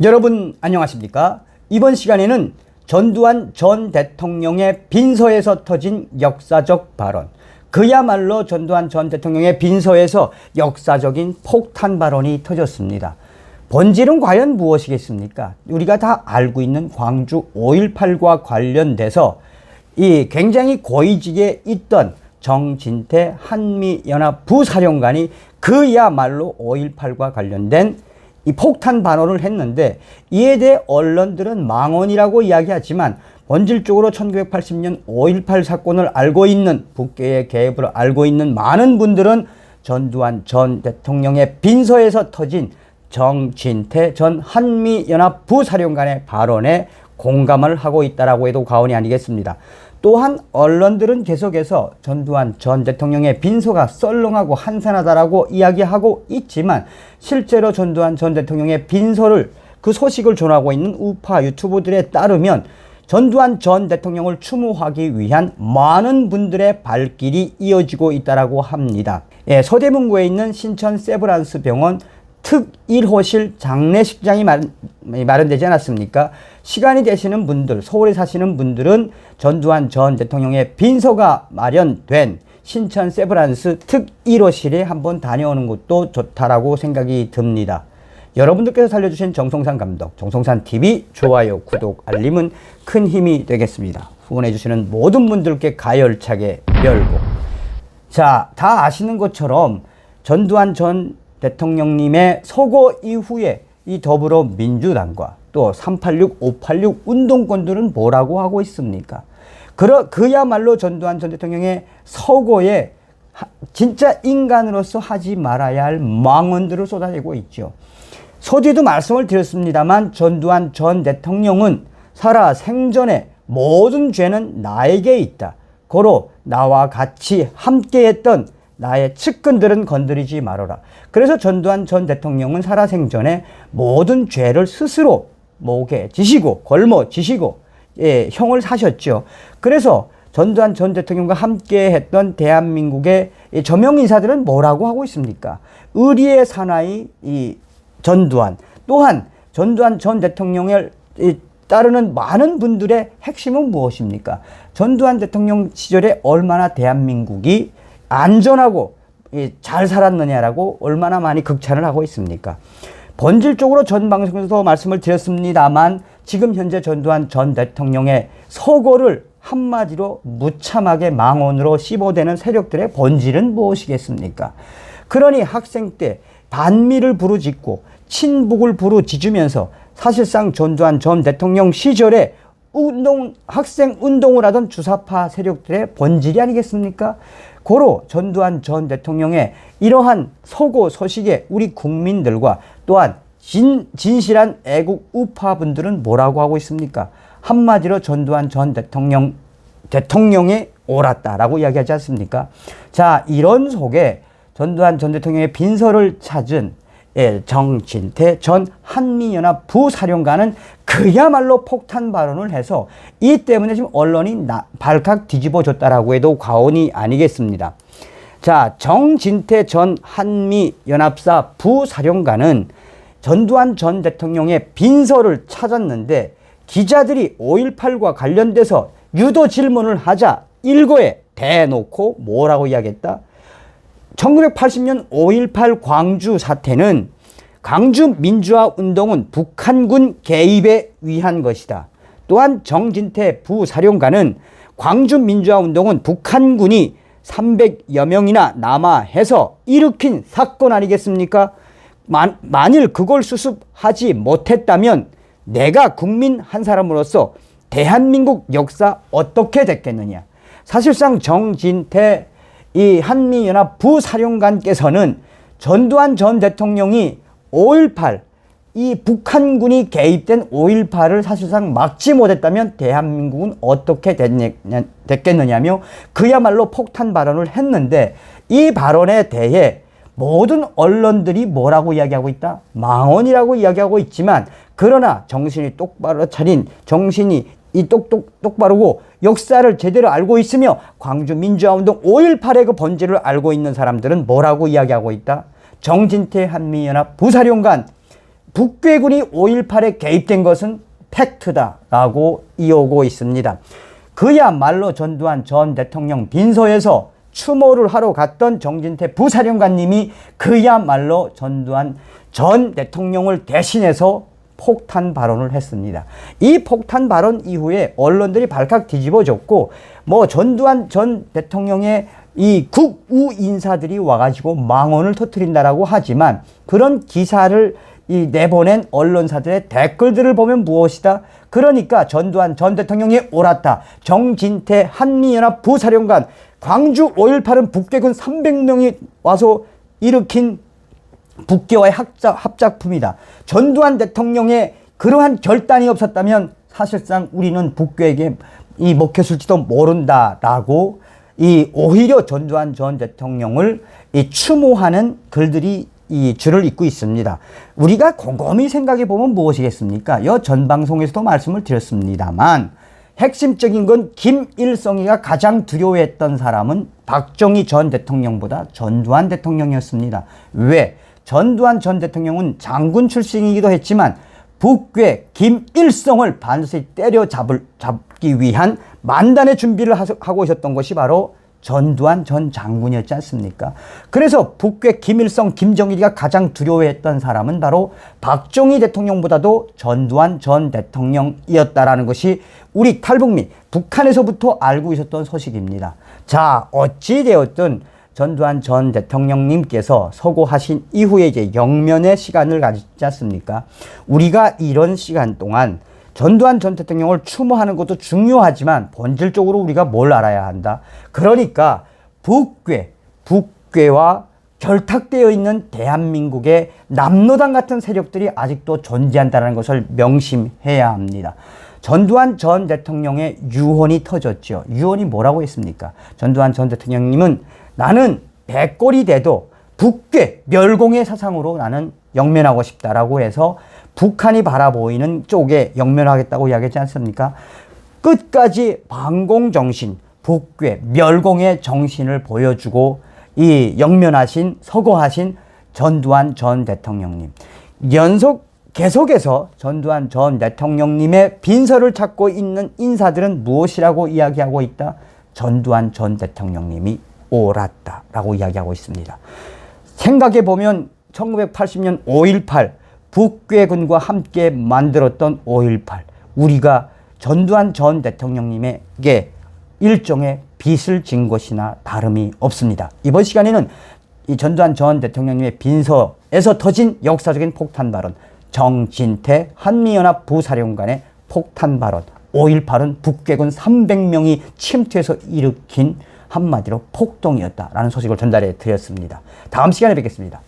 여러분 안녕하십니까? 이번 시간에는 전두환 전 대통령의 빈서에서 터진 역사적 발언, 그야말로 전두환 전 대통령의 빈서에서 역사적인 폭탄 발언이 터졌습니다. 본질은 과연 무엇이겠습니까? 우리가 다 알고 있는 광주 5.18과 관련돼서 이 굉장히 고위직에 있던 정진태 한미연합 부사령관이 그야말로 5.18과 관련된 이 폭탄 발언을 했는데, 이에 대해 언론들은 망언이라고 이야기하지만 본질적으로 1980년 5.18 사건을 알고 있는, 북괴의 개입을 알고 있는 많은 분들은 전두환 전 대통령의 빈서에서 터진 정진태 전 한미연합 부사령관의 발언에 공감을 하고 있다라고 해도 과언이 아니겠습니다. 또한 언론들은 계속해서 전두환 전 대통령의 빈서가 썰렁하고 한산하다라고 이야기하고 있지만, 실제로 전두환 전 대통령의 빈서를, 그 소식을 전하고 있는 우파 유튜버들에 따르면 전두환 전 대통령을 추모하기 위한 많은 분들의 발길이 이어지고 있다라고 합니다. 서대문구에 있는 신천 세브란스 병원 특 1호실 장례식장이 마련되지 않았습니까? 시간이 되시는 분들, 서울에 사시는 분들은 전두환 전 대통령의 빈서가 마련된 신천 세브란스 특 1호실에 한번 다녀오는 것도 좋다라고 생각이 듭니다. 여러분들께서 살려주신 정성산 감독, 정성산TV 좋아요, 구독, 알림은 큰 힘이 되겠습니다. 후원해주시는 모든 분들께 가열차게 멸고. 자, 다 아시는 것처럼 전두환 전 대통령님의 서거 이후에 이 더불어민주당과 또 386, 586 운동권들은 뭐라고 하고 있습니까? 그야말로 전두환 전 대통령의 서거에 진짜 인간으로서 하지 말아야 할 망언들을 쏟아내고 있죠. 서두에도 말씀을 드렸습니다만, 전두환 전 대통령은 살아 생전에 모든 죄는 나에게 있다. 고로 나와 같이 함께했던 나의 측근들은 건드리지 말아라. 그래서 전두환 전 대통령은 살아생전에 모든 죄를 스스로 목에 지시고 걸머지시고 형을 사셨죠. 그래서 전두환 전 대통령과 함께 했던 대한민국의 저명 인사들은 뭐라고 하고 있습니까? 의리의 사나이 이 전두환, 또한 전두환 전 대통령을 따르는 많은 분들의 핵심은 무엇입니까? 전두환 대통령 시절에 얼마나 대한민국이 안전하고 잘 살았느냐라고 얼마나 많이 극찬을 하고 있습니까? 본질적으로 전 방송에서도 말씀을 드렸습니다만, 지금 현재 전두환 전 대통령의 서거를 한마디로 무참하게 망언으로 씹어대는 세력들의 본질은 무엇이겠습니까? 그러니 학생 때 반미를 부르짖고 친북을 부르짖으면서 사실상 전두환 전 대통령 시절에 학생 운동을 하던 주사파 세력들의 본질이 아니겠습니까? 고로 전두환 전 대통령의 이러한 서고 소식에 우리 국민들과 또한 진실한 애국 우파분들은 뭐라고 하고 있습니까? 한마디로 전두환 전 대통령이 옳았다라고 이야기하지 않습니까? 자, 이런 속에 전두환 전 대통령의 빈서를 찾은 정진태 전 한미연합 부사령관은 그야말로 폭탄 발언을 해서, 이 때문에 지금 언론이 발칵 뒤집어졌다라고 해도 과언이 아니겠습니다. 자, 정진태 전 한미연합사 부사령관은 전두환 전 대통령의 빈서를 찾았는데, 기자들이 5.18과 관련돼서 유도 질문을 하자 일거에 대놓고 뭐라고 이야기했다? 1980년 5.18 광주 사태는 광주 민주화 운동은 북한군 개입에 의한 것이다. 또한 정진태 부사령관은 광주 민주화 운동은 북한군이 300여 명이나 남하해서 일으킨 사건 아니겠습니까? 만일 그걸 수습하지 못했다면 내가 국민 한 사람으로서 대한민국 역사 어떻게 됐겠느냐. 사실상 정진태 이 한미연합 부사령관께서는 전두환 전 대통령이 5.18, 이 북한군이 개입된 5.18을 사실상 막지 못했다면 대한민국은 어떻게 됐겠느냐며 그야말로 폭탄 발언을 했는데, 이 발언에 대해 모든 언론들이 뭐라고 이야기하고 있다? 망언이라고 이야기하고 있지만, 그러나 정신이 똑바로 차린, 정신이 똑바르고 역사를 제대로 알고 있으며 광주 민주화운동 5.18의 그 본질을 알고 있는 사람들은 뭐라고 이야기하고 있다? 정진태 한미연합 부사령관 북괴군이 5.18에 개입된 것은 팩트다라고 이어오고 있습니다. 그야말로 전두환 전 대통령 빈소에서 추모를 하러 갔던 정진태 부사령관님이 그야말로 전두환 전 대통령을 대신해서 폭탄 발언을 했습니다. 이 폭탄 발언 이후에 언론들이 발칵 뒤집어졌고, 뭐 전두환 전 대통령의 이 국우 인사들이 와가지고 망언을 터뜨린다라고 하지만, 그런 기사를 내보낸 언론사들의 댓글들을 보면 무엇이다? 그러니까 전두환 전 대통령이 옳았다. 정진태 한미연합 부사령관, 광주 5.18은 북괴군 300명이 와서 일으킨 북괴와의 합작품이다. 전두환 대통령의 그러한 결단이 없었다면 사실상 우리는 북괴에게 먹혔을지도 모른다라고 오히려 전두환 전 대통령을 추모하는 글들이 줄을 잇고 있습니다. 우리가 곰곰이 생각해 보면 무엇이겠습니까? 전 방송에서도 말씀을 드렸습니다만, 핵심적인 건 김일성이가 가장 두려워했던 사람은 박정희 전 대통령보다 전두환 대통령이었습니다. 왜? 전두환 전 대통령은 장군 출신이기도 했지만 북괴 김일성을 반드시 때려잡기 위한 만단의 준비를 하고 있었던 것이 바로 전두환 전 장군이었지 않습니까? 그래서 북괴 김일성 김정일이가 가장 두려워했던 사람은 바로 박정희 대통령보다도 전두환 전 대통령이었다라는 것이 우리 탈북민 북한에서부터 알고 있었던 소식입니다. 자, 어찌되었든 전두환 전 대통령님께서 서고하신 이후에 이제 영면의 시간을 가지지 않습니까? 우리가 이런 시간 동안 전두환 전 대통령을 추모하는 것도 중요하지만 본질적으로 우리가 뭘 알아야 한다? 그러니까 북괴와 결탁되어 있는 대한민국의 남로당 같은 세력들이 아직도 존재한다는 것을 명심해야 합니다. 전두환 전 대통령의 유언이 터졌죠. 유언이 뭐라고 했습니까? 전두환 전 대통령님은 나는 백골이 돼도 북괴 멸공의 사상으로 나는 영면하고 싶다라고 해서 북한이 바라보이는 쪽에 영면하겠다고 이야기하지 않습니까? 끝까지 반공정신, 북괴, 멸공의 정신을 보여주고 서거하신 전두환 전 대통령님. 계속해서 전두환 전 대통령님의 빈서를 찾고 있는 인사들은 무엇이라고 이야기하고 있다? 전두환 전 대통령님이 옳았다라고 이야기하고 있습니다. 생각해보면 1980년 5.18 북괴군과 함께 만들었던 5.18, 우리가 전두환 전 대통령님에게 일종의 빚을 진 것이나 다름이 없습니다. 이번 시간에는 이 전두환 전 대통령님의 빈서에서 터진 역사적인 폭탄 발언, 정진태 한미연합 부사령관의 폭탄 발언, 5.18은 북괴군 300명이 침투해서 일으킨 한마디로 폭동이었다라는 소식을 전달해 드렸습니다. 다음 시간에 뵙겠습니다.